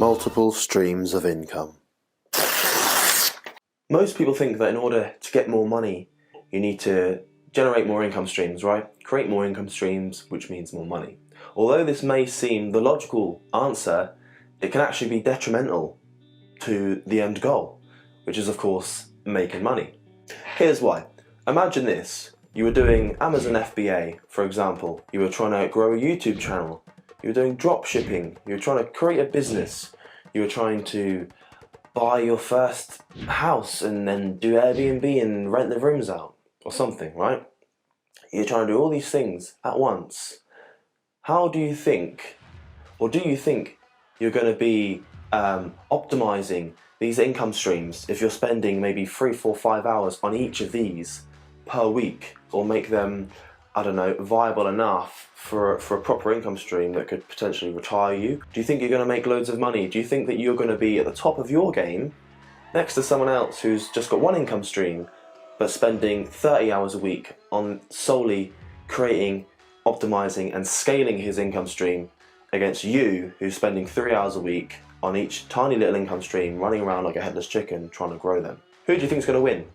Multiple streams of income. Most people think that in order to get more money, you need to generate more income streams, right? Create more income streams, which means more money. Although this may seem the logical answer, it can actually be detrimental to the end goal, which is of course making money. Here's why. Imagine this. You were doing Amazon FBA, for example. You were trying to grow a YouTube channel. You were doing drop shipping. You were trying to create a business. You were trying to buy your first house and then do Airbnb and rent the rooms out or something, right? You're trying to do all these things at once. How do you think, or do you think you're going to be optimizing these income streams if you're spending maybe 3, 4, 5 hours on each of these per week, or make them, I don't know, viable enough for a proper income stream that could potentially retire you? Do you think you're going to make loads of money? Do you think that you're going to be at the top of your game next to someone else who's just got one income stream but spending 30 hours a week on solely creating, optimizing and scaling his income stream against you who's spending 3 hours a week on each tiny little income stream, running around like a headless chicken trying to grow them? Who do you think is going to win?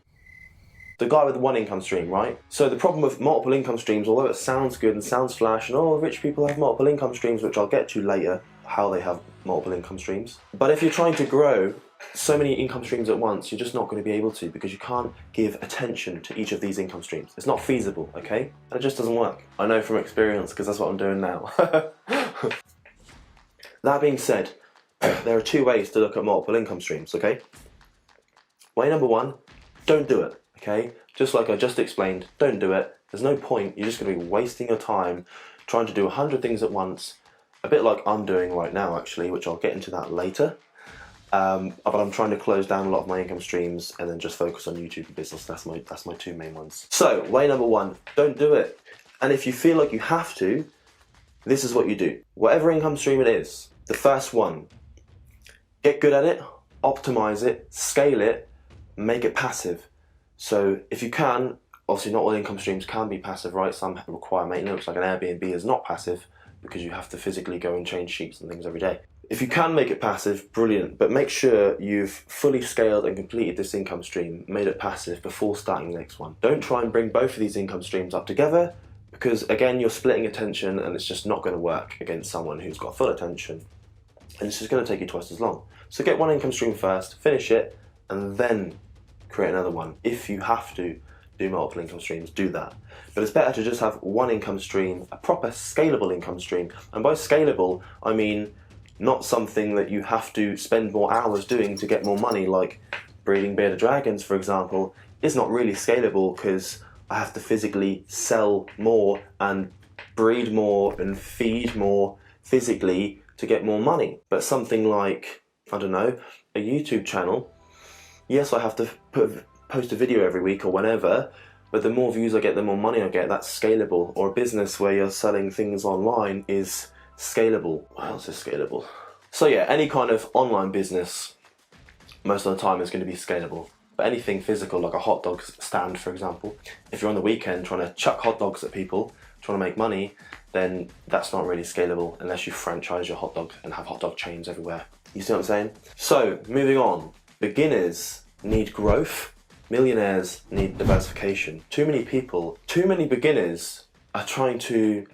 The guy with the one income stream, right? So the problem with multiple income streams, although it sounds good and sounds flash, and all rich people have multiple income streams, which I'll get to later, how they have multiple income streams. But if you're trying to grow so many income streams at once, you're just not going to be able to, because you can't give attention to each of these income streams. It's not feasible, okay? And it just doesn't work. I know from experience, because that's what I'm doing now. That being said, there are 2 ways to look at multiple income streams, okay? Way number 1, don't do it. Okay, just like I just explained, don't do it. There's no point. You're just going to be wasting your time trying to do 100 things at once. A bit like I'm doing right now, actually, which I'll get into that later. But I'm trying to close down a lot of my income streams and then just focus on YouTube and business. That's my 2 main ones. So, way number 1, don't do it. And if you feel like you have to, this is what you do. Whatever income stream it is, the first one, get good at it, optimize it, scale it, make it passive. So if you can, obviously not all income streams can be passive, right? Some require maintenance, like an Airbnb is not passive because you have to physically go and change sheets and things every day. If you can make it passive, brilliant, but make sure you've fully scaled and completed this income stream, made it passive before starting the next one. Don't try and bring both of these income streams up together, because again, you're splitting attention and it's just not going to work against someone who's got full attention, and it's just going to take you twice as long. So get one income stream first, finish it, and then create another one. If you have to do multiple income streams, do that. But it's better to just have one income stream, a proper scalable income stream. And by scalable, I mean not something that you have to spend more hours doing to get more money, like breeding bearded dragons, for example, is not really scalable because I have to physically sell more and breed more and feed more physically to get more money. But something like, I don't know, a YouTube channel, yes, I have to post a video every week or whenever, but the more views I get, the more money I get. That's scalable. Or a business where you're selling things online is scalable. What else is scalable? So yeah, any kind of online business, most of the time is going to be scalable. But anything physical, like a hot dog stand, for example, if you're on the weekend trying to chuck hot dogs at people, trying to make money, then that's not really scalable unless you franchise your hot dogs and have hot dog chains everywhere. You see what I'm saying? So, moving on. Beginners need growth, millionaires need diversification. Too many beginners are trying to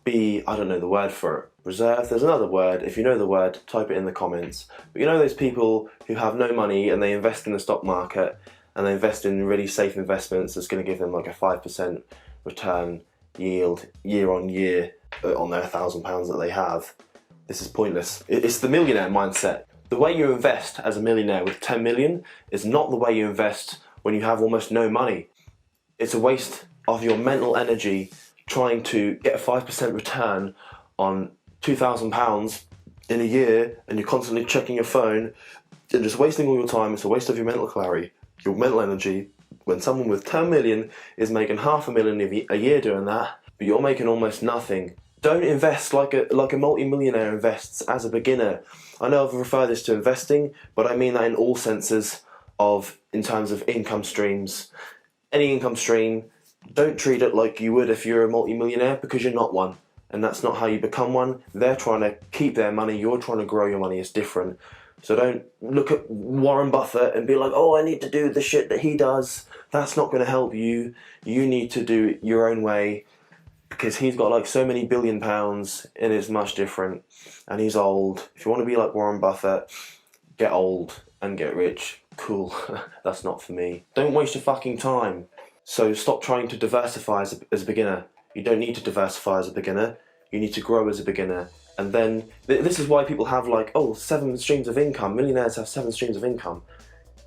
be, I don't know the word for it, reserved. There's another word. If you know the word, type it in the comments. But you know those people who have no money and they invest in the stock market and they invest in really safe investments that's going to give them like a 5% return yield year on year on their £1,000 that they have. This is pointless. It's the millionaire mindset. The way you invest as a millionaire with 10 million is not the way you invest when you have almost no money. It's a waste of your mental energy trying to get a 5% return on £2,000 in a year, and you're constantly checking your phone and just wasting all your time. It's a waste of your mental calorie, your mental energy, when someone with 10 million is making $500,000 a year doing that, but you're making almost nothing. Don't invest like a multi-millionaire invests as a beginner. I know I've referred this to investing, but I mean that in all senses in terms of income streams. Any income stream, don't treat it like you would if you're a multi-millionaire, because you're not one. and that's not how you become one. They're trying to keep their money, you're trying to grow your money. It's different. So don't look at Warren Buffett and be like, oh, I need to do the shit that he does. That's not going to help you. You need to do it your own way, because he's got like so many £1 billion and it's much different, and he's old. If you want to be like Warren Buffett, get old and get rich. Cool. That's not for me. Don't waste your fucking time. So stop trying to diversify as a beginner. You don't need to diversify as a beginner. You need to grow as a beginner. And then, this is why people have like, oh, 7 streams of income. Millionaires have 7 streams of income.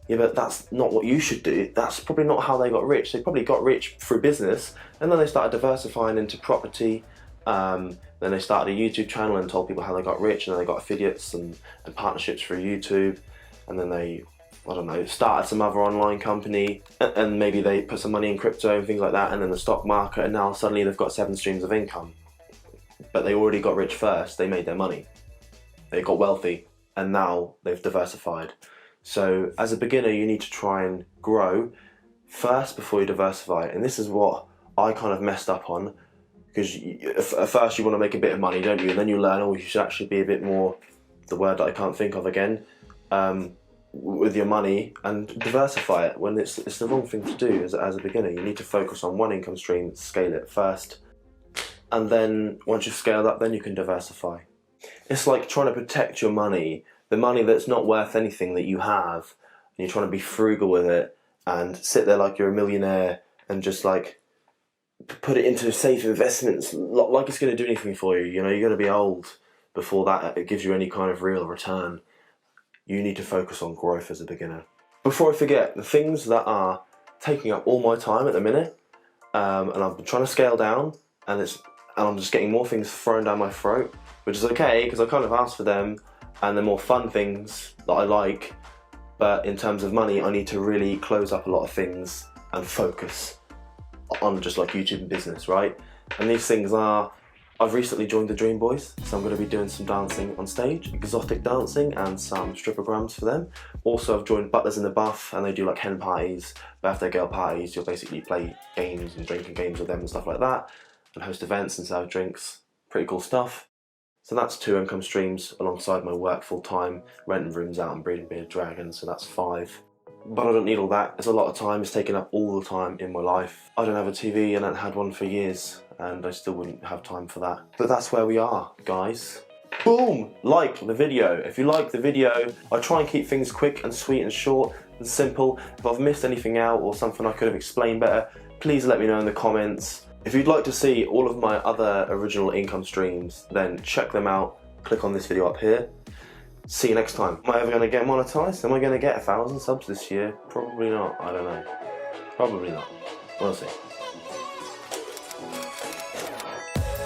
Yeah, but that's not what you should do. That's probably not how they got rich. They probably got rich through business, and then they started diversifying into property. Then they started a YouTube channel and told people how they got rich, and then they got affiliates and partnerships through YouTube. And then they, I don't know, started some other online company, and maybe they put some money in crypto and things like that, and then the stock market, and now suddenly they've got 7 streams of income. But they already got rich first. They made their money. They got wealthy, and now they've diversified. So as a beginner, you need to try and grow first before you diversify. And this is what I kind of messed up on, because at first you want to make a bit of money, don't you? And then you learn, oh, you should actually be a bit more, the word that I can't think of again, with your money, and diversify it, when it's the wrong thing to do as a beginner. You need to focus on one income stream, scale it first, and then once you've scaled up, then you can diversify. It's like trying to protect your money, the money that's not worth anything that you have, and you're trying to be frugal with it and sit there like you're a millionaire and just like put it into safe investments like it's going to do anything for you. You know, you're going to be old before that it gives you any kind of real return. You need to focus on growth as a beginner. Before I forget, the things that are taking up all my time at the minute, and I've been trying to scale down, and I'm just getting more things thrown down my throat, which is okay because I kind of asked for them, and they're more fun things that I like. But in terms of money, I need to really close up a lot of things and focus on just like YouTube and business, right? And these things are, I've recently joined the Dream Boys, so I'm going to be doing some dancing on stage, exotic dancing, and some stripograms for them. Also, I've joined Butlers in the Buff, and they do like hen parties, birthday girl parties. You'll basically play games and drinking games with them and stuff like that, and host events and serve drinks. Pretty cool stuff. So that's 2 income streams alongside my work full time, renting rooms out and breeding bearded dragons, so that's 5. But I don't need all that. It's a lot of time. It's taken up all the time in my life. I don't have a TV, and I haven't had one for years, and I still wouldn't have time for that. But that's where we are, guys. Boom! Like the video. If you like the video, I try and keep things quick and sweet and short and simple. If I've missed anything out or something I could have explained better, please let me know in the comments. If you'd like to see all of my other original income streams, then check them out. Click on this video up here. See you next time. Am I ever going to get monetized? Am I going to get 1,000 subs this year? Probably not. I don't know. Probably not. We'll see.